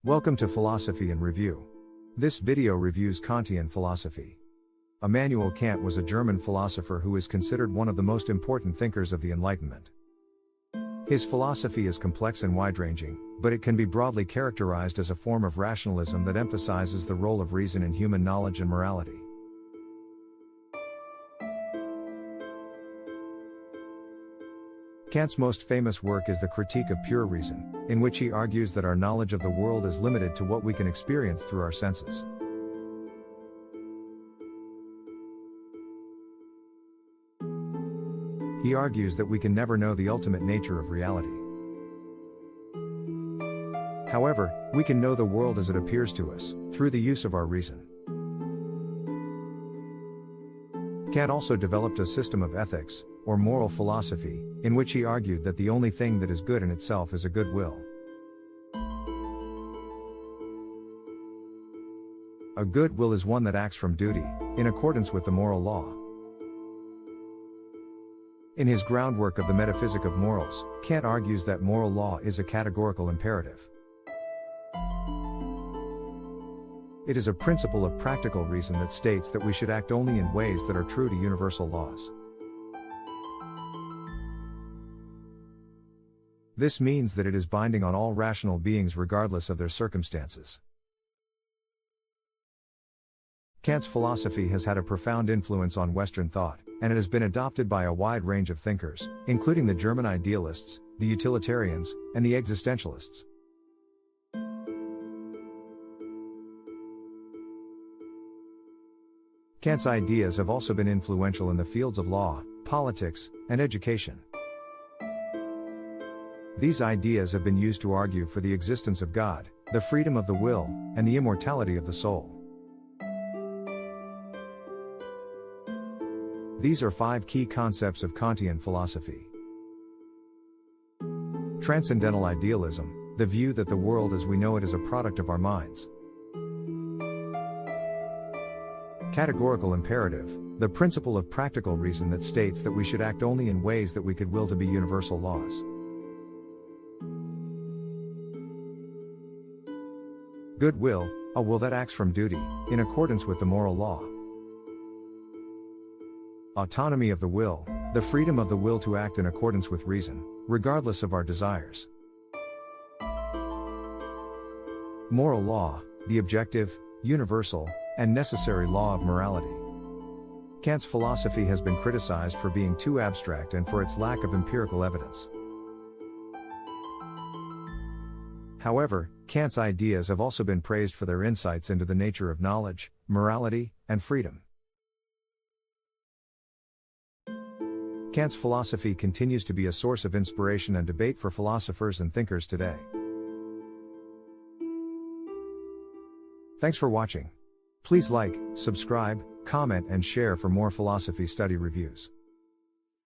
Welcome to Philosophy in Review. This video reviews Kantian philosophy. Immanuel Kant was a German philosopher who is considered one of the most important thinkers of the Enlightenment. His philosophy is complex and wide-ranging, but it can be broadly characterized as a form of rationalism that emphasizes the role of reason in human knowledge and morality. Kant's most famous work is the Critique of Pure Reason, in which he argues that our knowledge of the world is limited to what we can experience through our senses. He argues that we can never know the ultimate nature of reality. However, we can know the world as it appears to us, through the use of our reason. Kant also developed a system of ethics, or moral philosophy, in which he argued that the only thing that is good in itself is a good will. A good will is one that acts from duty, in accordance with the moral law. In his groundwork of the metaphysic of morals, Kant argues that moral law is a categorical imperative. It is a principle of practical reason that states that we should act only in ways that are true to universal laws. This means that it is binding on all rational beings regardless of their circumstances. Kant's philosophy has had a profound influence on Western thought, and it has been adopted by a wide range of thinkers, including the German idealists, the utilitarians, and the existentialists. Kant's ideas have also been influential in the fields of law, politics, and education. These ideas have been used to argue for the existence of God, the freedom of the will, and the immortality of the soul. These are 5 key concepts of Kantian philosophy. Transcendental idealism, the view that the world as we know it is a product of our minds. Categorical imperative, the principle of practical reason that states that we should act only in ways that we could will to be universal laws. Goodwill, a will that acts from duty, in accordance with the moral law. Autonomy of the will, the freedom of the will to act in accordance with reason, regardless of our desires. Moral law, the objective, universal, and necessary law of morality. Kant's philosophy has been criticized for being too abstract and for its lack of empirical evidence. However, Kant's ideas have also been praised for their insights into the nature of knowledge, morality, and freedom. Kant's philosophy continues to be a source of inspiration and debate for philosophers and thinkers today. Thanks for watching. Please like, subscribe, comment, and share for more philosophy study reviews.